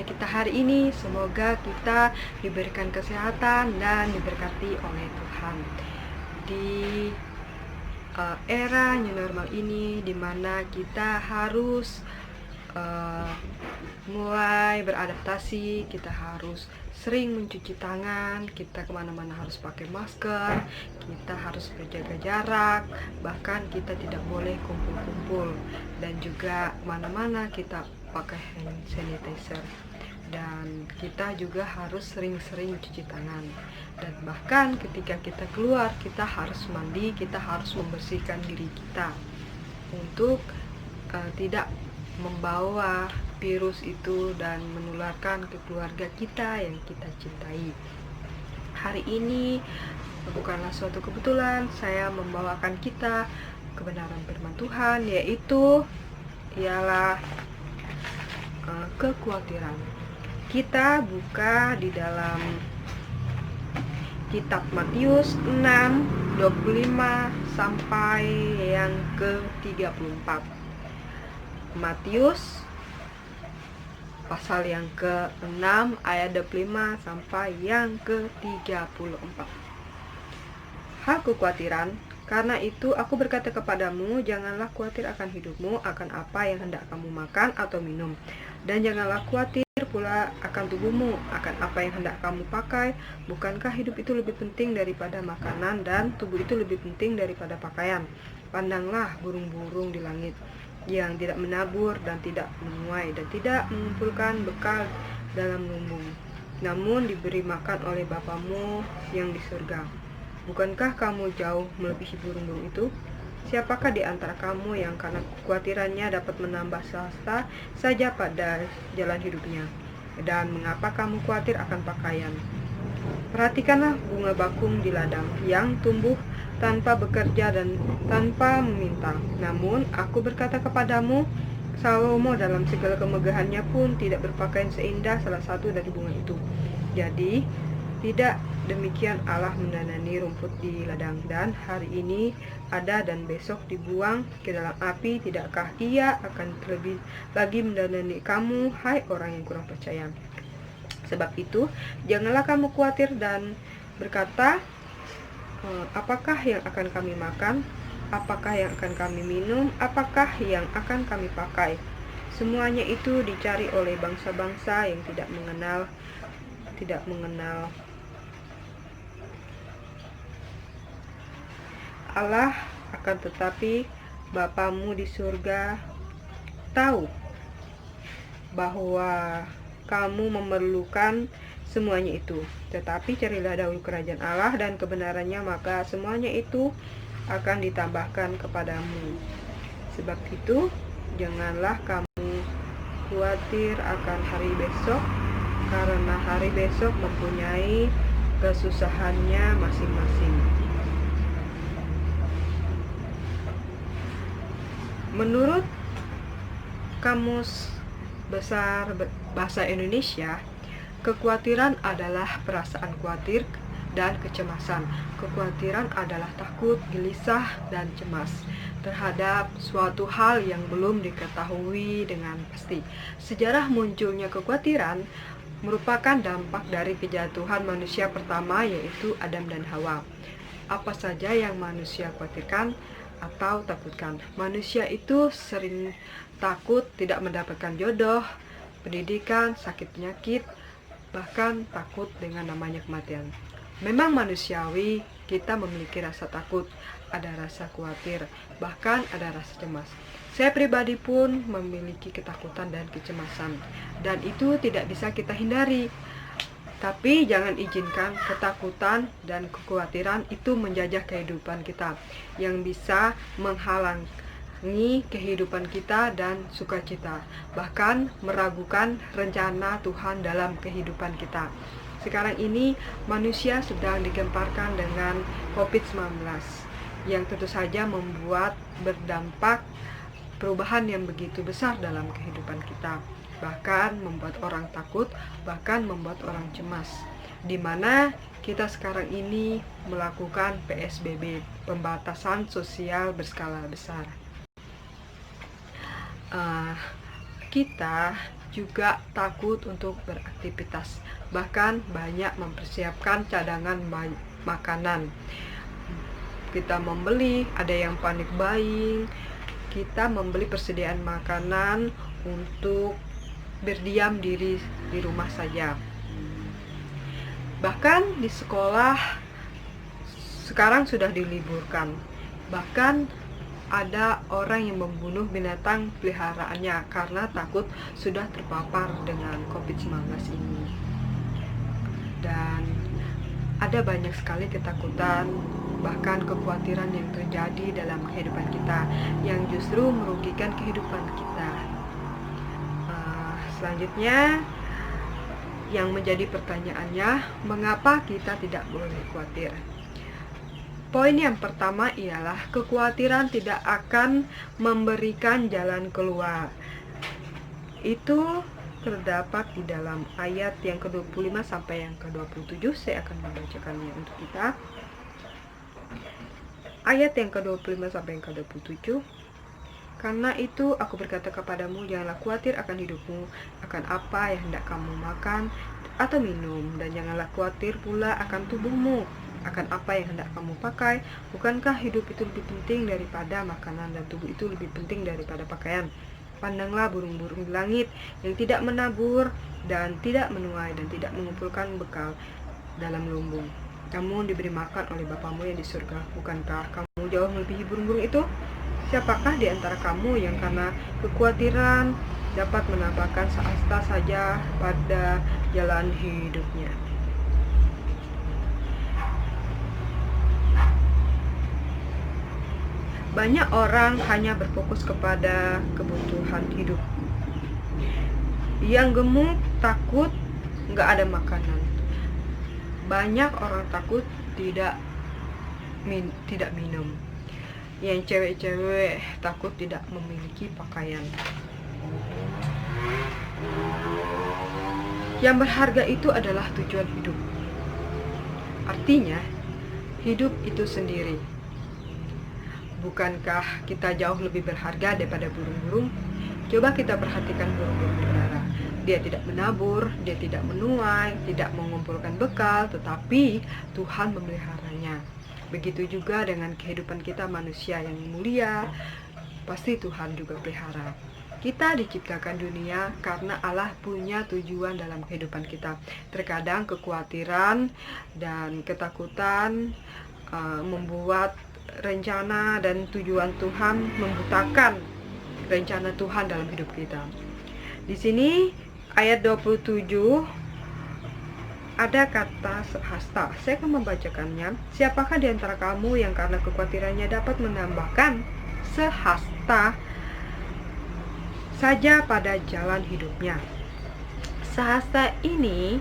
kita hari ini. Semoga kita diberikan kesehatan dan diberkati oleh Tuhan di era new normal ini, dimana kita harus mulai beradaptasi. Kita harus sering mencuci tangan, kita kemana-mana harus pakai masker, kita harus berjaga jarak, bahkan kita tidak boleh kumpul-kumpul, dan juga kemana-mana kita pakai hand sanitizer, dan kita juga harus sering-sering cuci tangan. Dan bahkan ketika kita keluar, kita harus mandi, kita harus membersihkan diri kita untuk tidak membawa virus itu dan menularkan ke keluarga kita yang kita cintai. Hari ini bukanlah suatu kebetulan saya membawakan kita kebenaran firman Tuhan, yaitu ialah kekhawatiran. Kita buka di dalam kitab Matius 6:25 sampai yang ke-34. Matius pasal yang ke-6 ayat 25 sampai yang ke-34. Hal kekhawatiran. Karena itu aku berkata kepadamu, janganlah khawatir akan hidupmu, akan apa yang hendak kamu makan atau minum, dan janganlah khawatir pula akan tubuhmu, akan apa yang hendak kamu pakai. Bukankah hidup itu lebih penting daripada makanan, dan tubuh itu lebih penting daripada pakaian? Pandanglah burung-burung di langit, yang tidak menabur dan tidak menuai dan tidak mengumpulkan bekal dalam lumbung, namun diberi makan oleh Bapamu yang di surga. Bukankah kamu jauh melebihi burung-burung itu? Siapakah di antara kamu yang karena kekhawatirannya dapat menambah sehasta saja pada jalan hidupnya? Dan mengapa kamu khawatir akan pakaian? Perhatikanlah bunga bakung di ladang, yang tumbuh tanpa bekerja dan tanpa meminta. Namun aku berkata kepadamu, Salomo dalam segala kemegahannya pun tidak berpakaian seindah salah satu dari bunga itu. Jadi tidak demikian Allah mendanani rumput di ladang, dan hari ini ada dan besok dibuang ke dalam api. Tidakkah Ia akan terlebih lagi mendanani kamu, hai orang yang kurang percaya? Sebab itu janganlah kamu khawatir dan berkata, apakah yang akan kami makan? Apakah yang akan kami minum? Apakah yang akan kami pakai? Semuanya itu dicari oleh bangsa-bangsa yang tidak mengenal Allah. Akan tetapi Bapamu di surga tahu bahwa kamu memerlukan semuanya itu. Tetapi carilah dahulu kerajaan Allah dan kebenarannya, maka semuanya itu akan ditambahkan kepadamu. Sebab itu janganlah kamu khawatir akan hari besok, karena hari besok mempunyai kesusahannya masing-masing. Menurut Kamus Besar Bahasa Indonesia, kekhawatiran adalah perasaan khawatir dan kecemasan. Kekhawatiran adalah takut, gelisah, dan cemas terhadap suatu hal yang belum diketahui dengan pasti. Sejarah munculnya kekhawatiran merupakan dampak dari kejatuhan manusia pertama, yaitu Adam dan Hawa. Apa saja yang manusia khawatirkan atau takutkan? Manusia itu sering takut tidak mendapatkan jodoh, pendidikan, sakit penyakit, bahkan takut dengan namanya kematian. Memang manusiawi kita memiliki rasa takut, ada rasa khawatir, bahkan ada rasa cemas. Saya pribadi pun memiliki ketakutan dan kecemasan, dan itu tidak bisa kita hindari. Tapi jangan izinkan ketakutan dan kekhawatiran itu menjajah kehidupan kita, yang bisa menghalangi kehidupan kita dan sukacita, bahkan meragukan rencana Tuhan dalam kehidupan kita. Sekarang ini manusia sedang digemparkan dengan COVID-19, yang tentu saja membuat berdampak perubahan yang begitu besar dalam kehidupan kita, bahkan membuat orang takut, bahkan membuat orang cemas, di mana kita sekarang ini melakukan PSBB, pembatasan sosial berskala besar. Kita juga takut untuk beraktivitas. Bahkan banyak mempersiapkan cadangan makanan. Kita membeli, ada yang panik buying. Kita membeli persediaan makanan untuk berdiam diri di rumah saja. Bahkan di sekolah sekarang sudah diliburkan. Bahkan ada orang yang membunuh binatang peliharaannya karena takut sudah terpapar dengan COVID-19 ini. Dan ada banyak sekali ketakutan, bahkan kekhawatiran yang terjadi dalam kehidupan kita yang justru merugikan kehidupan kita. Selanjutnya, yang menjadi pertanyaannya, mengapa kita tidak boleh khawatir? Poin yang pertama ialah kekhawatiran tidak akan memberikan jalan keluar. Itu terdapat di dalam ayat yang ke-25 sampai yang ke-27. Saya akan membacakannya untuk kita. Ayat yang ke-25 sampai yang ke-27. Karena itu aku berkata kepadamu, janganlah khawatir akan hidupmu, akan apa yang hendak kamu makan atau minum, dan janganlah khawatir pula akan tubuhmu, akan apa yang hendak kamu pakai. Bukankah hidup itu lebih penting daripada makanan, dan tubuh itu lebih penting daripada pakaian? Pandanglah burung-burung di langit yang tidak menabur dan tidak menuai dan tidak mengumpulkan bekal dalam lumbung, namun diberi makan oleh Bapamu yang di surga. Bukankah kamu jauh melebihi burung-burung itu? Siapakah di antara kamu yang karena kekhawatiran dapat menambahkan sehasta saja pada jalan hidupnya? Banyak orang hanya berfokus kepada kebutuhan hidup. Yang gemuk takut nggak ada makanan. Banyak orang takut tidak minum. Yang cewek-cewek takut tidak memiliki pakaian. Yang berharga itu adalah tujuan hidup. Artinya, hidup itu sendiri. Bukankah kita jauh lebih berharga daripada burung-burung? Coba kita perhatikan burung-burung di udara. Dia tidak menabur, dia tidak menuai, tidak mengumpulkan bekal, tetapi Tuhan memeliharanya. Begitu juga dengan kehidupan kita manusia yang mulia, pasti Tuhan juga pelihara. Kita diciptakan dunia karena Allah punya tujuan dalam kehidupan kita. Terkadang kekhawatiran dan ketakutan membuat rencana dan tujuan Tuhan membutakan rencana Tuhan dalam hidup kita. Di sini ayat 27 ada kata sehasta. Saya akan membacakannya. Siapakah di antara kamu yang karena kekhawatirannya dapat menambahkan sehasta saja pada jalan hidupnya? Sehasta ini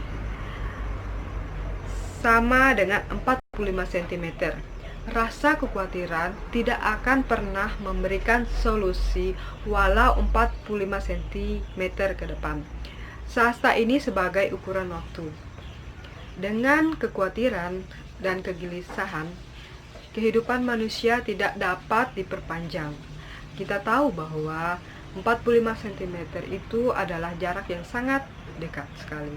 sama dengan 45 cm. Rasa kekhawatiran tidak akan pernah memberikan solusi walau 45 cm ke depan. Sehasta ini sebagai ukuran waktu. Dengan kekhawatiran dan kegelisahan, kehidupan manusia tidak dapat diperpanjang. Kita tahu bahwa 45 cm itu adalah jarak yang sangat dekat sekali.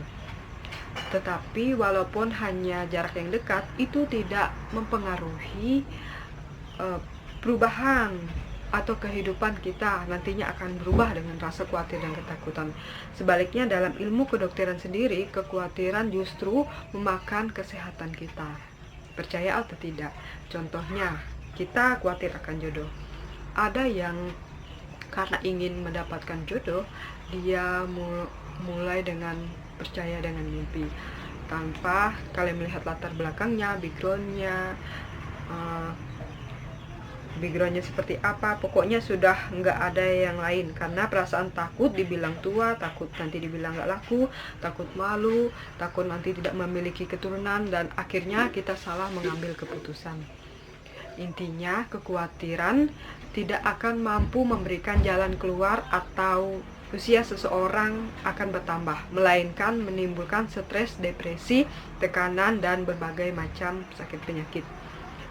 Tetapi walaupun hanya jarak yang dekat, itu tidak mempengaruhi perubahan atau kehidupan kita nantinya akan berubah dengan rasa khawatir dan ketakutan. Sebaliknya dalam ilmu kedokteran sendiri, kekhawatiran justru memakan kesehatan kita. Percaya atau tidak? Contohnya, kita khawatir akan jodoh. Ada yang karena ingin mendapatkan jodoh, dia mulai dengan percaya dengan mimpi tanpa kalian melihat latar belakangnya, backgroundnya seperti apa. Pokoknya sudah nggak ada yang lain karena perasaan takut dibilang tua, takut nanti dibilang nggak laku, takut malu, takut nanti tidak memiliki keturunan, dan akhirnya kita salah mengambil keputusan. Intinya kekhawatiran tidak akan mampu memberikan jalan keluar atau usia seseorang akan bertambah, melainkan menimbulkan stres, depresi, tekanan, dan berbagai macam sakit penyakit.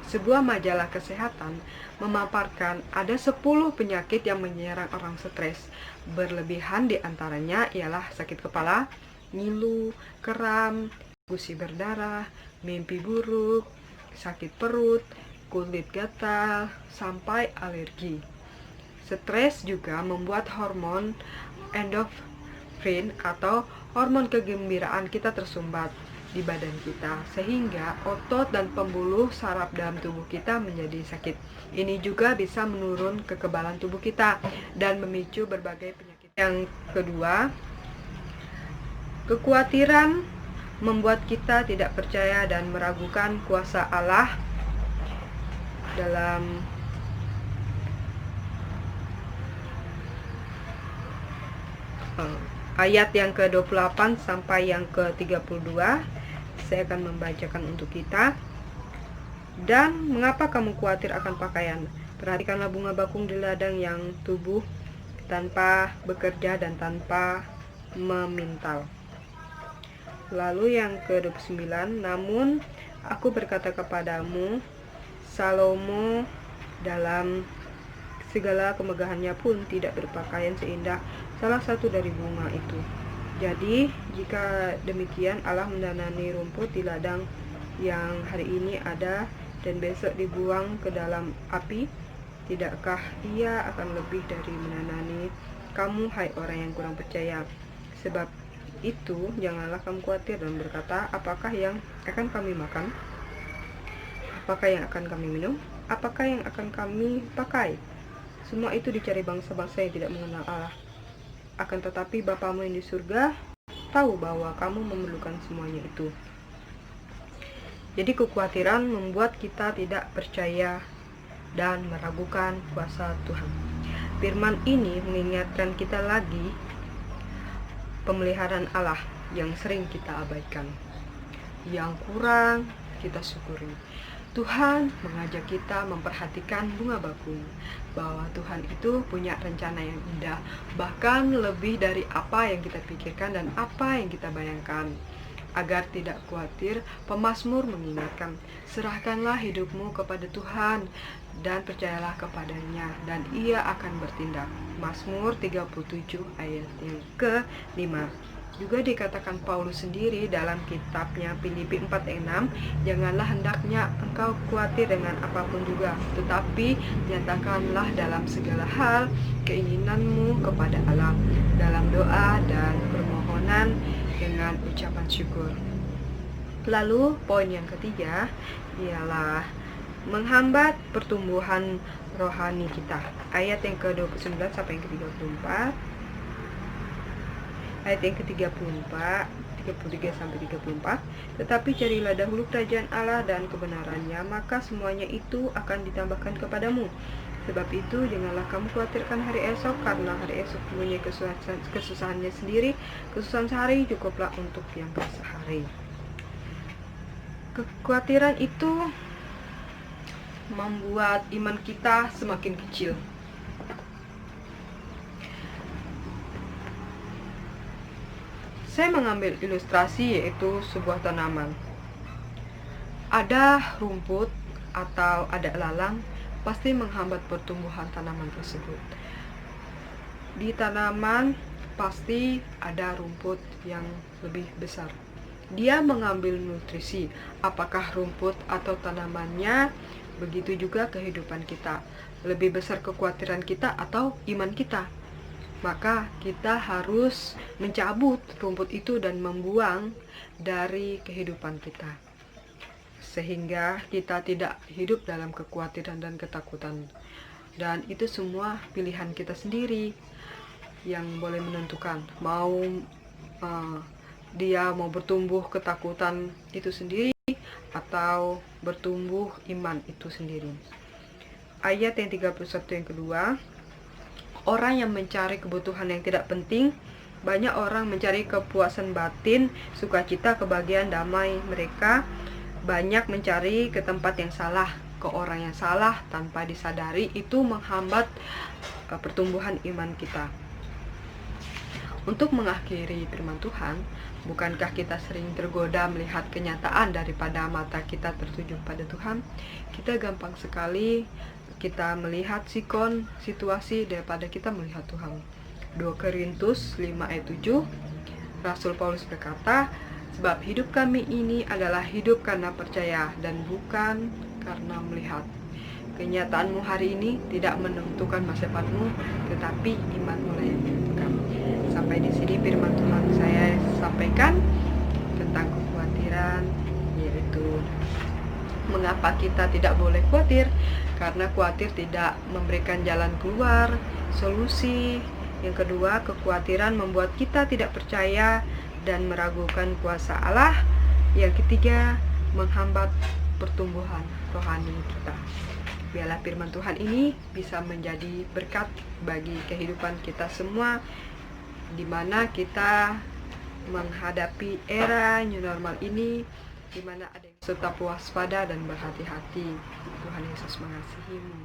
Sebuah majalah kesehatan memaparkan ada 10 penyakit yang menyerang orang stres. Berlebihan diantaranya ialah sakit kepala, ngilu, kram, gusi berdarah, mimpi buruk, sakit perut, kulit gatal, sampai alergi. Stres juga membuat hormon endorfin atau hormon kegembiraan kita tersumbat di badan kita, sehingga otot dan pembuluh saraf dalam tubuh kita menjadi sakit. Ini juga bisa menurun kekebalan tubuh kita dan memicu berbagai penyakit. Yang kedua, kekhawatiran membuat kita tidak percaya dan meragukan kuasa Allah. Dalam ayat yang ke-28 sampai yang ke-32, saya akan membacakan untuk kita. Dan mengapa kamu khawatir akan pakaian? Perhatikanlah bunga bakung di ladang yang tumbuh tanpa bekerja dan tanpa memintal. Lalu yang ke-29, namun aku berkata kepadamu, Salomo dalam segala kemegahannya pun tidak berpakaian seindah salah satu dari bunga itu. Jadi, jika demikian Allah mendanani rumput di ladang yang hari ini ada dan besok dibuang ke dalam api, tidakkah Ia akan lebih dari mendanani kamu, hai orang yang kurang percaya? Sebab itu, janganlah kamu khawatir dan berkata, apakah yang akan kami makan? Apakah yang akan kami minum? Apakah yang akan kami pakai? Semua itu dicari bangsa-bangsa yang tidak mengenal Allah. Akan tetapi Bapamu yang di surga tahu bahwa kamu memerlukan semuanya itu. Jadi kekhawatiran membuat kita tidak percaya dan meragukan kuasa Tuhan. Firman ini mengingatkan kita lagi pemeliharaan Allah yang sering kita abaikan, yang kurang kita syukuri. Tuhan mengajak kita memperhatikan bunga bakung, bahwa Tuhan itu punya rencana yang indah, bahkan lebih dari apa yang kita pikirkan dan apa yang kita bayangkan. Agar tidak khawatir, pemazmur mengingatkan, serahkanlah hidupmu kepada Tuhan dan percayalah kepadanya, dan Ia akan bertindak. Mazmur 37 ayat yang ke-5. Juga dikatakan Paulus sendiri dalam kitabnya Filipi 4:6, janganlah hendaknya engkau khawatir dengan apapun juga, tetapi nyatakanlah dalam segala hal keinginanmu kepada Allah dalam doa dan permohonan dengan ucapan syukur. Lalu poin yang ketiga ialah menghambat pertumbuhan rohani kita. Ayat yang ke-29 sampai yang ke-34. Ayat yang ke-34, 33 sampai 34. Tetapi carilah dahulu kerajaan Allah dan kebenarannya, maka semuanya itu akan ditambahkan kepadamu. Sebab itu janganlah kamu khawatirkan hari esok, karena hari esok mempunyai kesusahannya sendiri. Kesusahan sehari cukuplah untuk yang sehari. Kekhawatiran itu membuat iman kita semakin kecil. Saya mengambil ilustrasi yaitu sebuah tanaman. Ada rumput atau ada lalang pasti menghambat pertumbuhan tanaman tersebut. Di tanaman pasti ada rumput yang lebih besar. Dia mengambil nutrisi, apakah rumput atau tanamannya. Begitu juga kehidupan kita. Lebih besar kekhawatiran kita atau iman kita. Maka kita harus mencabut rumput itu dan membuang dari kehidupan kita, sehingga kita tidak hidup dalam kekhawatiran dan ketakutan. Dan itu semua pilihan kita sendiri yang boleh menentukan dia mau bertumbuh ketakutan itu sendiri atau bertumbuh iman itu sendiri. Ayat yang 31 yang kedua, orang yang mencari kebutuhan yang tidak penting, banyak orang mencari kepuasan batin, sukacita, kebahagiaan, damai. Mereka banyak mencari ke tempat yang salah, ke orang yang salah tanpa disadari. Itu menghambat pertumbuhan iman kita. Untuk mengakhiri firman Tuhan, bukankah kita sering tergoda melihat kenyataan daripada mata kita tertuju pada Tuhan? Kita gampang sekali kita melihat sikon situasi daripada kita melihat Tuhan. 2 Korintus 5 ayat 7, Rasul Paulus berkata, sebab hidup kami ini adalah hidup karena percaya dan bukan karena melihat. Kenyataanmu hari ini tidak menentukan masa depanmu, tetapi imanmu yang menentukan. Sampai di sini firman Tuhan saya sampaikan tentang kekhawatiran, yaitu mengapa kita tidak boleh khawatir, karena khawatir tidak memberikan jalan keluar, solusi. Yang kedua, kekhawatiran membuat kita tidak percaya dan meragukan kuasa Allah. Yang ketiga, menghambat pertumbuhan rohani kita. Biarlah firman Tuhan ini bisa menjadi berkat bagi kehidupan kita semua, di mana kita menghadapi era new normal ini, di mana ada yang tetap waspada dan berhati-hati. Tuhan Yesus mengasihimu.